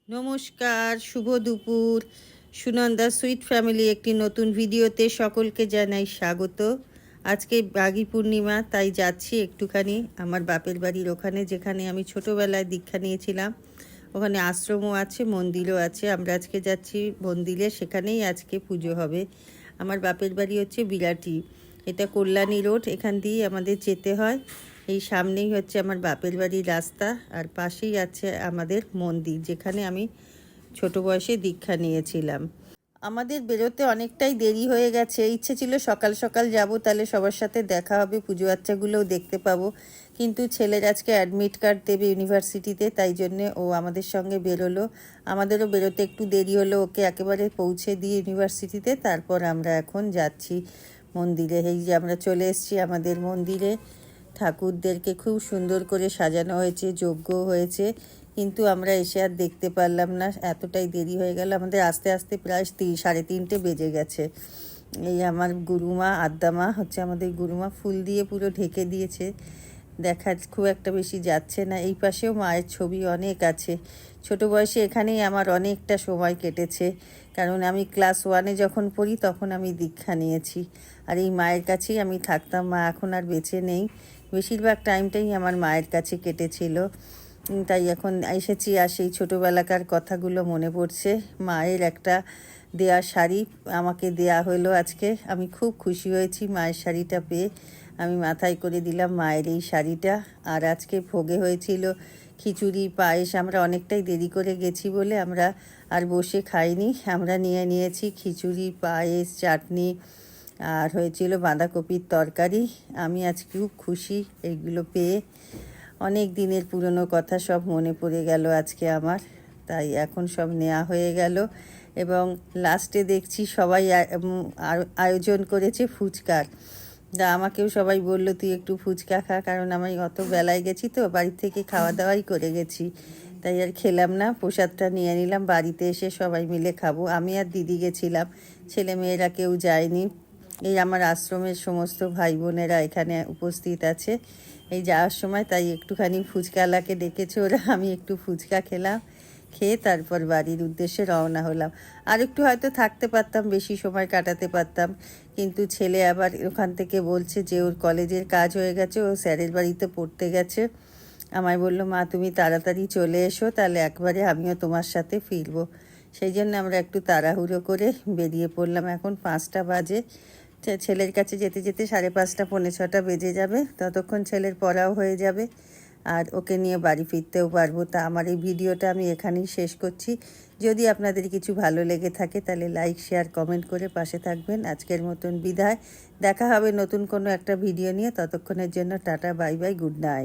নমস্কার, শুভ দুপুর। Sunanda sweet family একটি নতুন ভিডিওতে সকলকে জানাই স্বাগত। আজকে মাঘী পূর্ণিমা, তাই যাচ্ছি একটুখানি আমার বাপের বাড়ির ওখানে, যেখানে আমি ছোটোবেলায় দীক্ষা নিয়েছিলাম। ওখানে আশ্রমও আছে, মন্দিরও আছে। আমরা আজকে যাচ্ছি মন্দিরে, সেখানেই আজকে পুজো হবে। আমার বাপের বাড়ি হচ্ছে বিরাটি, এটা কল্যাণী রোড, এখান দিয়েই আমাদের যেতে হয়। এই সামনেই হচ্ছে আমার বাপের বাড়ির রাস্তা, আর পাশেই আছে আমাদের মন্দির, যেখানে আমি ছোট বয়সে দীক্ষা নিয়েছিলাম। আমাদের বেরোতে অনেকটাই দেরি হয়ে গেছে। ইচ্ছে ছিল সকাল সকাল যাব, তাহলে সবার সাথে দেখা হবে, পুজো আচ্চাগুলোও দেখতে পাবো। কিন্তু ছেলের আজকে অ্যাডমিট কার্ড দেবে ইউনিভার্সিটিতে, তাই জন্যে ও আমাদের সঙ্গে বেরোলো। আমাদেরও বেরোতে একটু দেরি হলো, ওকে একেবারে পৌঁছে দিয়ে ইউনিভার্সিটিতে তারপর আমরা এখন যাচ্ছি মন্দিরে। এই যে আমরা চলে এসেছি আমাদের মন্দিরে। ঠাকুরদেরকে খুব সুন্দর করে সাজানো হয়েছে, যজ্ঞ হয়েছে, কিন্তু আমরা এসে আর দেখতে পারলাম না, এতটাই দেরি হয়ে গেল। আমাদের আস্তে আস্তে প্রায় 3-3:30 বেজে গেছে। এই আমার গুরুমা, আদ্দামা হচ্ছে আমাদের গুরুমা, ফুল দিয়ে পুরো ঢেকে দিয়েছে, দেখা খুব একটা বেশি যাচ্ছে না। এই পাশেও মায়ের ছবি অনেক আছে। ছোট বয়সে এখানেই আমার অনেকটা সময় কেটেছে, কারণ আমি ক্লাস 1-এ যখন পড়ি তখন আমি দীক্ষা নিয়েছি, আর এই মায়ের কাছেই আমি থাকতাম। মা এখন আর বেঁচে নেই, বেশিরভাগ টাইমটাই আমার মায়ের কাছে কেটেছিল। তাই এখন এসেছি, আর সেই ছোটোবেলাকার কথাগুলো মনে পড়ছে। মায়ের একটা দেয়া শাড়ি আমাকে দেয়া হলো আজকে, আমি খুব খুশি হয়েছি মায়ের শাড়িটা পেয়ে। আমি মাথায় করে দিলাম মায়ের এই শাড়িটা। আর আজকে ভোগে হয়েছিল খিচুড়ি, পায়েস। আমরা অনেকটাই দেরি করে গেছি বলে আমরা আর বসে খাইনি, আমরা নিয়েছি খিচুড়ি, পায়েস, চাটনি, আর হয়েছিল বাঁধাকপির তরকারি। আমি আজ খুব খুশি এইগুলো পেয়ে। অনেক দিনের পুরনো কথা সব মনে পড়ে গেল আজকে আমার, তাই এখন সব নেওয়া হয়ে গেল। এবং লাস্টে দেখছি সবাই আয়োজন করেছে ফুচকার। আমাকেও সবাই বলল তুই একটু ফুচকা খা, কারণ আমি অত বেলায় গেছি তো, বাড়ির থেকে খাওয়া দাওয়াই করে গেছি, তাই আর খেলাম না। প্রসাদটা নিয়ে নিলাম, বাড়িতে এসে সবাই মিলে খাবো। আমি আর দিদি গেছিলাম, ছেলে মেয়েরা কেউ যায়নি। এই আমার আশ্রমের সমস্ত ভাই বোনেরা এখানে উপস্থিত আছে এই যাওয়ার সময়, তাই একটুখানি ফুচকাওয়ালাকে ডেকেছে ওরা, আমি একটু ফুচকা খেলাম, খেয়ে তারপর বাড়ির উদ্দেশ্যে রওনা হলাম। আর একটু হয়তো থাকতে পারতাম, বেশি সময় কাটাতে পারতাম, কিন্তু ছেলে আবার ওখান থেকে বলছে যে ওর কলেজের কাজ হয়ে গেছে, ও স্যারের বাড়িতে পড়তে গেছে। আমায় বলল, মা তুমি তাড়াতাড়ি চলে এসো, তাহলে একবারে আমিও তোমার সাথে ফিরবো। সেই জন্য আমরা একটু তাড়াহুড়ো করে বেরিয়ে পড়লাম। এখন 5টা বাজে, ছেলের কাছে যেতে যেতে 5:30 5:45 বেজে যাবে, ততক্ষণ ছেলের পড়াও হয়ে যাবে, আর ওকে নিয়ে বাড়ি ফিরতেও পারবো। তা আমার এই ভিডিওটা আমি এখানেই শেষ করছি। যদি আপনাদের কিছু ভালো লেগে থাকে তাহলে লাইক, শেয়ার, কমেন্ট করে পাশে থাকবেন। আজকের মতন বিদায়, দেখা হবে নতুন কোনো একটা ভিডিও নিয়ে। ততক্ষণের জন্য tata, bye bye, good night.